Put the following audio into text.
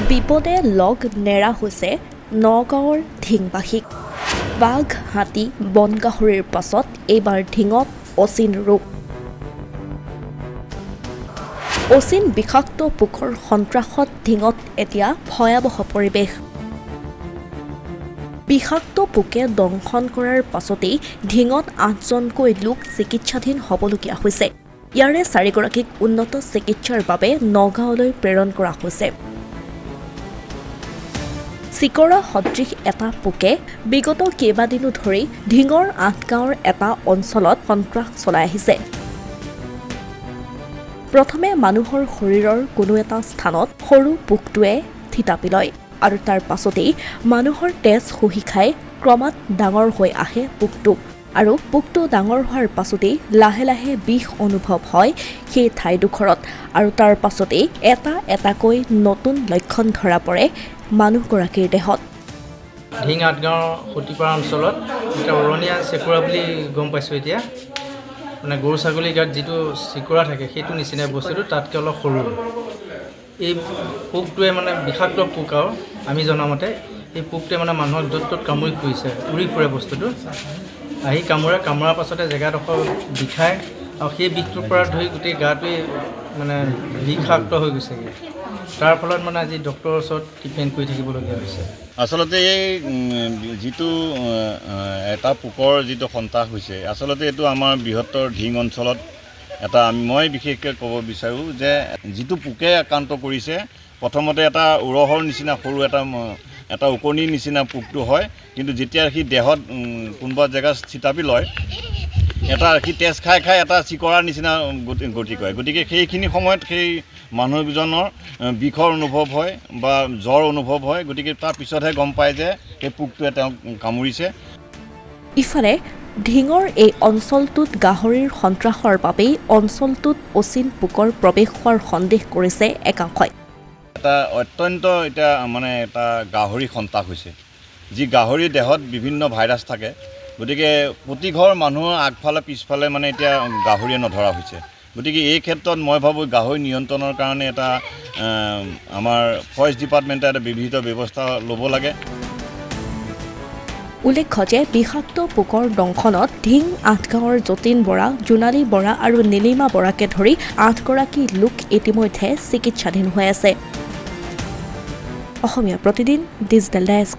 বিপদে লগ নেৰা হৈছে নগাঁৱৰ ঢিংবাসীক বাঘ হাতী বন গাহৰিৰ পাছত এইবাৰ ঢিঙত অচিন ৰোগ অচিন বিষাক্ত পোকৰ সন্ত্ৰাসত ঢিঙত এতিয়া ভয়াৱহ পৰিৱেশ বিষাক্ত পোকে দংশন কৰাৰ পাছতেই ঢিঙত ৮জনকৈ লোক চিকিৎসাধীন হ'বলগীয়া হৈছে ইয়াৰে ৪গৰাকীক উন্নত চিকিৎসাৰ বাবে নগাঁৱলৈ প্ৰেৰণ কৰা হৈছে চিকৰা সদৃশ এটা পোকে বিগত কেইবাদিনো ধৰি ঢিঙৰ ৮ গাঁৱৰ এটা অঞ্চলত সন্ত্ৰাস চলাই আহিছে প্ৰথমে মানুহৰ শৰীৰৰ কোনো এটা স্থানত সৰু পোকটোৱে থিতাপি লয় আৰু তাৰ পাছতেই মানুহৰ তেজ শুহি খাই ক্ৰমাৎ ডাঙৰ হৈ আহে পোকটো আৰু পোকটো ডাঙৰ হোৱাৰ পাছতেই লাহে লাহে বিষ অনুভৱ হয় সেই ঠাইডোখৰত আৰু তাৰ পাছতেই এটা এটাকৈ নতুন লক্ষণ ধৰা পৰে মানুহগৰাকীৰ দেহত ঢিং ৮ গাঁৱৰ সতিপাৰা অঞ্চলত এটা অৰণীয়া চেকুৰা বুলি গম পাইছোঁ এতিয়া মানে গৰু ছাগলীৰ গাত যিটো চিকুৰা থাকে সেইটো নিচিনা বস্তুটো তাতকৈ অলপ সৰু এই পোকটোৱে মানে বিষাক্ত পোক আৰু আমি জনামতে এই পোকটোৱে মানে মানুহক য'ত ত'ত কামুৰি ফুৰিছে উৰি ফুৰে বস্তুটো আহি কামোৰাৰ পাছতে জেগাডোখৰ বিষায় আৰু সেই বিষটোৰ পৰা ধৰি গোটেই গাটোৱে মানে বিষাক্ত হৈ গৈছেগৈ তাৰ ফলত মানে আজি ডক্টৰৰ ওচৰত ট্ৰিটমেণ্ট কৰি থাকিবলগীয়া হৈছে আচলতে এই যিটো এটা পোকৰ যিটো সন্ত্ৰাস হৈছে আচলতে এইটো আমাৰ বৃহত্তৰ ঢিং অঞ্চলত এটা মই বিশেষকৈ ক'ব বিচাৰোঁ যে যিটো পোকে আক্ৰান্ত কৰিছে প্ৰথমতে এটা উৰহৰ নিচিনা সৰু এটা ওকণিৰ নিচিনা পোকটো হয় কিন্তু যেতিয়া সি দেহত কোনোবা জেগাত থিতাপি লয় এটা সি তেজ খাই এটা চিকৰাৰ নিচিনা গতি কৰে গতিকে সেইখিনি সময়ত সেই মানুহজনৰ বিষৰ অনুভৱ হয় বা জ্বৰ অনুভৱ হয় গতিকে তাৰ পিছতহে গম পায় যে সেই পোকটোৱে তেওঁক কামুৰিছে ইফালে ঢিঙৰ এই অঞ্চলটোত গাহৰিৰ সন্ত্ৰাসৰ বাবেই অঞ্চলটোত অচিন পোকৰ প্ৰৱেশ হোৱাৰ সন্দেহ কৰিছে একাংশই এটা অত্যন্ত এতিয়া মানে এটা গাহৰি সন্ত্ৰাস হৈছে যি গাহৰিৰ দেহত বিভিন্ন ভাইৰাছ থাকে গতিকে প্ৰতি ঘৰ মানুহৰ আগফালে পিছফালে মানে এতিয়া গাহৰিয়ে নধৰা হৈছে গতিকে এই ক্ষেত্ৰত মই ভাবোঁ গাহৰি নিয়ন্ত্ৰণৰ কাৰণে এটা আমাৰ ফৰেষ্ট ডিপাৰ্টমেণ্টে এটা বিহিত ব্যৱস্থা ল'ব লাগে উল্লেখ্য যে বিষাক্ত পোকৰ দংশনত ঢিং ৮ গাঁৱৰ যতীন বৰা জোনালী বৰা আৰু নীলিমা বৰাকে ধৰি ৮গৰাকী লোক ইতিমধ্যে চিকিৎসাধীন হৈ আছে অসমীয়া প্ৰতিদিন ডিজিটেল ডেস্ক